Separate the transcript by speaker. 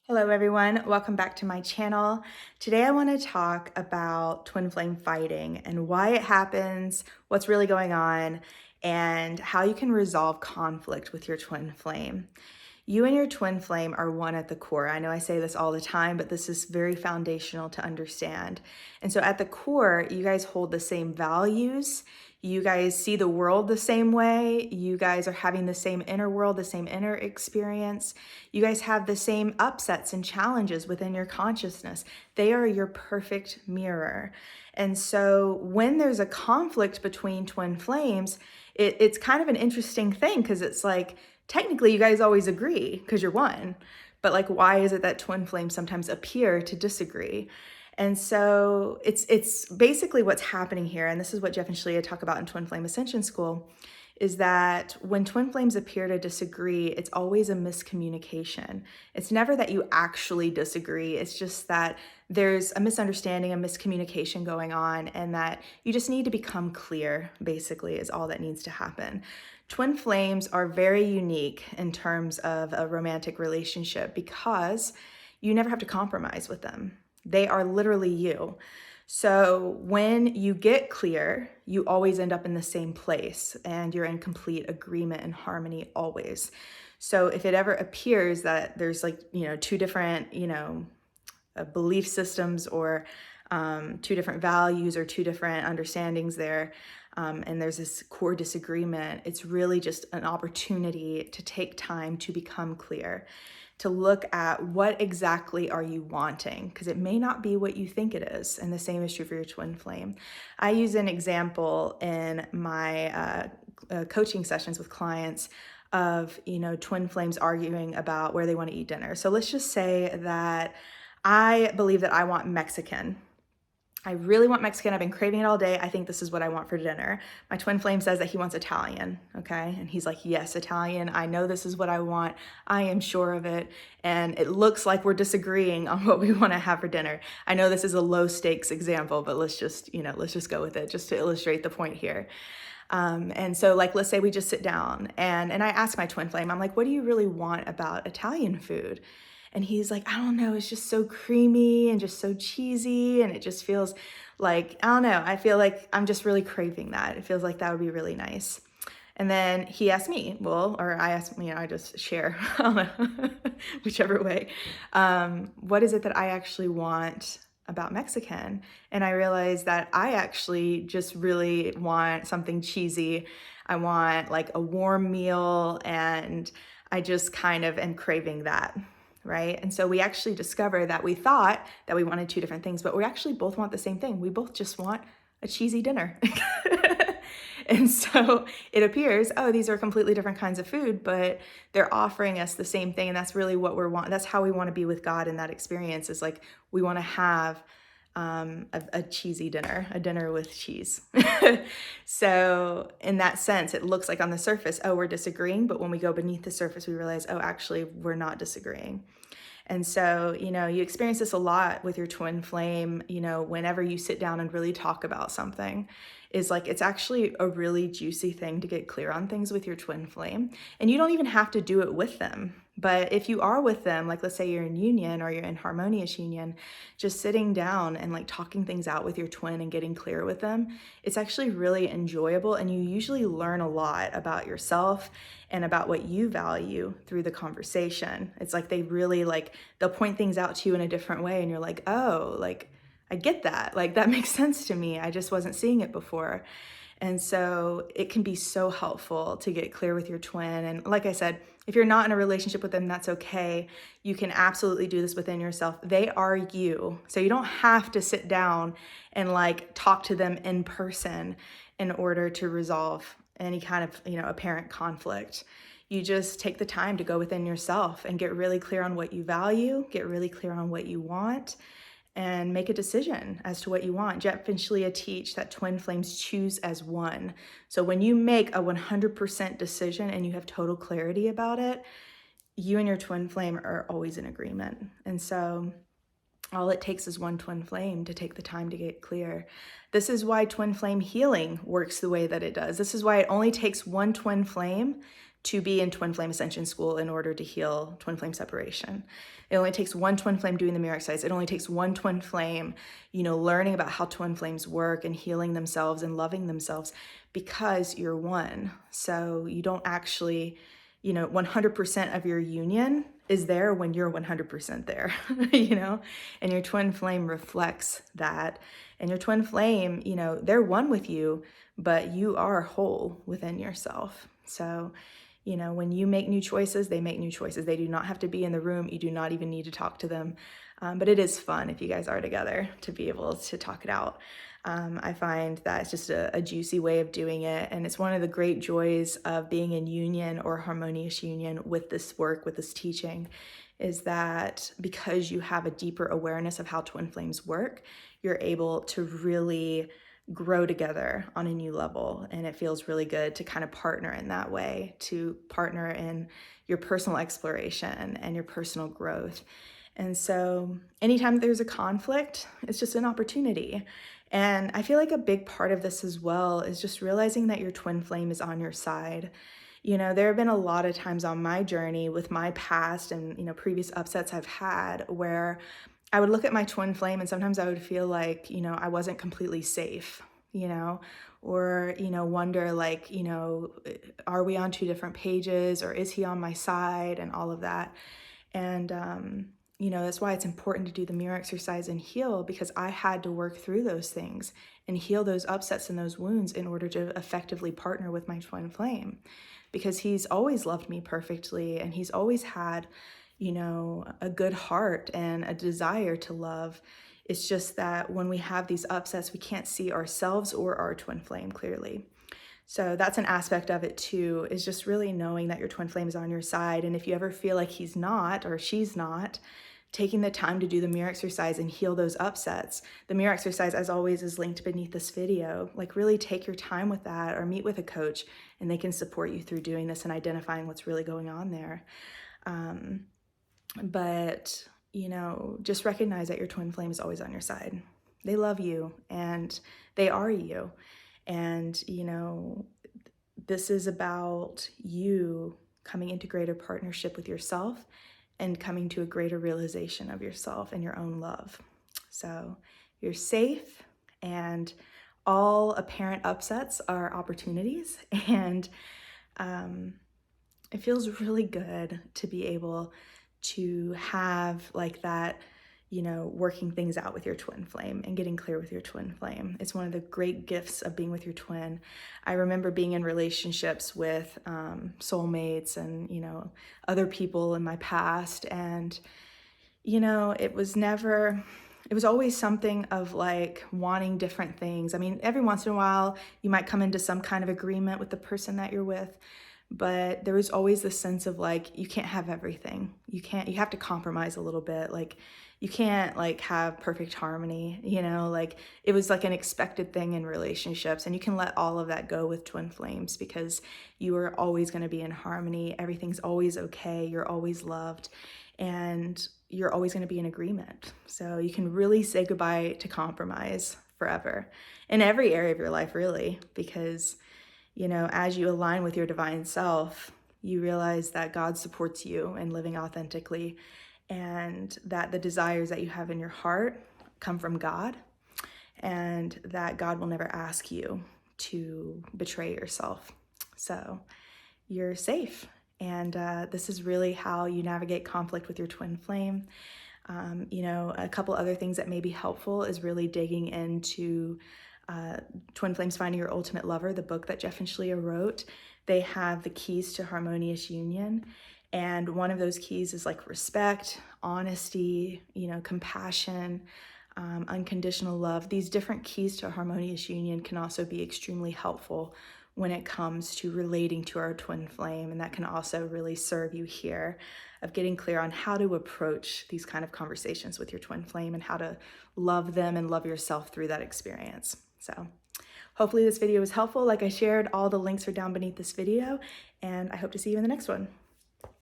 Speaker 1: Hello everyone, welcome back to my channel. Today I want to talk about twin flame fighting and why it happens, what's really going on, and how you can resolve conflict with your twin flame. You and your twin flame are one at the core. I know I say this all the time, but this is very foundational to understand. And so at the core, you guys hold the same values. You guys see the world the same way. You guys are having the same inner world, the same inner experience. You guys have the same upsets and challenges within your consciousness. They are your perfect mirror. And so when there's a conflict between twin flames, it's kind of an interesting thing because it's like, technically you guys always agree because you're one, but like, why is it that twin flames sometimes appear to disagree? And so it's basically what's happening here. And this is what Jeff and Shalia talk about in Twin Flame Ascension School, is that when twin flames appear to disagree, it's always a miscommunication. It's never that you actually disagree. It's just that there's a misunderstanding, a miscommunication going on, and that you just need to become clear, basically, is all that needs to happen. Twin flames are very unique in terms of a romantic relationship because you never have to compromise with them. They are literally you. So when you get clear, you always end up in the same place and you're in complete agreement and harmony always. So if it ever appears that there's like, two different, belief systems or two different values or two different understandings there, and there's this core disagreement, it's really just an opportunity to take time to become clear, to look at what exactly are you wanting, because it may not be what you think it is. And the same is true for your twin flame. I use an example in my coaching sessions with clients of, twin flames arguing about where they want to eat dinner. So let's just say that I believe that I want Mexican. I really want Mexican. I've been craving it all day. I think this is what I want for dinner. My twin flame says that he wants Italian, okay? And he's like, yes, Italian. I know this is what I want. I am sure of it. And it looks like we're disagreeing on what we want to have for dinner. I know this is a low stakes example, but let's just go with it just to illustrate the point here. And so like, let's say we just sit down and I ask my twin flame, I'm like, what do you really want about Italian food? And he's like, I don't know, it's just so creamy and just so cheesy. And it just feels like, I don't know, I feel like I'm just really craving that. It feels like that would be really nice. And then he asked me, I asked, I just share, I don't know, whichever way. What is it that I actually want about Mexican? And I realized that I actually just really want something cheesy. I want like a warm meal, and I just kind of am craving that. Right? And so we actually discovered that we thought that we wanted two different things, but we actually both want the same thing. We both just want a cheesy dinner. And so it appears, these are completely different kinds of food, but they're offering us the same thing. And that's really what we're want. That's how we want to be with God in that experience, is like, we want to have a cheesy dinner, a dinner with cheese. So in that sense, it looks like on the surface, we're disagreeing. But when we go beneath the surface, we realize, actually, we're not disagreeing. And so, you experience this a lot with your twin flame, whenever you sit down and really talk about something, is like, it's actually a really juicy thing to get clear on things with your twin flame. And you don't even have to do it with them. But if you are with them, like let's say you're in union or you're in harmonious union, just sitting down and like talking things out with your twin and getting clear with them, it's actually really enjoyable. And you usually learn a lot about yourself and about what you value through the conversation. It's like they really they'll point things out to you in a different way. And you're like, I get that. Like, that makes sense to me. I just wasn't seeing it before. And so it can be so helpful to get clear with your twin. And like I said, if you're not in a relationship with them, that's okay. You can absolutely do this within yourself. They are you. So you don't have to sit down and talk to them in person in order to resolve any kind of, apparent conflict. You just take the time to go within yourself and get really clear on what you value, get really clear on what you want, and make a decision as to what you want. Jeff and Shalia teach that twin flames choose as one. So when you make a 100% decision and you have total clarity about it, you and your twin flame are always in agreement. And so all it takes is one twin flame to take the time to get clear. This is why twin flame healing works the way that it does. This is why it only takes one twin flame to be in twin flame ascension school in order to heal twin flame separation. It only takes one twin flame doing the mirror exercise. It only takes one twin flame, learning about how twin flames work and healing themselves and loving themselves, because you're one. So you don't actually, 100% of your union is there when you're 100% there, and your twin flame reflects that. And your twin flame, they're one with you, but you are whole within yourself. So, when you make new choices, they make new choices. They do not have to be in the room. You do not even need to talk to them. But it is fun if you guys are together to be able to talk it out. I find that it's just a juicy way of doing it. And it's one of the great joys of being in union or harmonious union with this work, with this teaching, is that because you have a deeper awareness of how twin flames work, you're able to really grow together on a new level. And it feels really good to kind of partner in that way, to partner in your personal exploration and your personal growth. And so anytime there's a conflict, it's just an opportunity. And I feel like a big part of this as well is just realizing that your twin flame is on your side. There have been a lot of times on my journey with my past and, previous upsets I've had where I would look at my twin flame and sometimes I would feel like, I wasn't completely safe, or, wonder like, are we on two different pages, or is he on my side, and all of that. And, that's why it's important to do the mirror exercise and heal, because I had to work through those things and heal those upsets and those wounds in order to effectively partner with my twin flame, because he's always loved me perfectly and he's always had, a good heart and a desire to love. It's just that when we have these upsets, we can't see ourselves or our twin flame clearly. So that's an aspect of it too, is just really knowing that your twin flame is on your side. And if you ever feel like he's not or she's not, taking the time to do the mirror exercise and heal those upsets. The mirror exercise, as always, is linked beneath this video. Like, really take your time with that, or meet with a coach and they can support you through doing this and identifying what's really going on there. But, just recognize that your twin flame is always on your side. They love you and they are you. And, this is about you coming into greater partnership with yourself and coming to a greater realization of yourself and your own love. So you're safe, and all apparent upsets are opportunities. And it feels really good to be able to have like that, working things out with your twin flame and getting clear with your twin flame. It's one of the great gifts of being with your twin. I remember being in relationships with soulmates and, other people in my past. And, it was always something of like wanting different things. I mean, every once in a while, you might come into some kind of agreement with the person that you're with. But there was always this sense of like, you can't have everything. You have to compromise a little bit. Like, you can't like have perfect harmony, like it was like an expected thing in relationships, and you can let all of that go with twin flames because you are always going to be in harmony. Everything's always okay. You're always loved, and you're always going to be in agreement. So you can really say goodbye to compromise forever in every area of your life, really, because as you align with your divine self, you realize that God supports you in living authentically, and that the desires that you have in your heart come from God, and that God will never ask you to betray yourself. So you're safe. And this is really how you navigate conflict with your twin flame. A couple other things that may be helpful is really digging into Twin Flames Finding Your Ultimate Lover, the book that Jeff and Shalia wrote. They have the keys to harmonious union. And one of those keys is like respect, honesty, compassion, unconditional love. These different keys to harmonious union can also be extremely helpful when it comes to relating to our twin flame. And that can also really serve you here of getting clear on how to approach these kind of conversations with your twin flame and how to love them and love yourself through that experience. So hopefully this video was helpful. Like I shared, all the links are down beneath this video, and I hope to see you in the next one.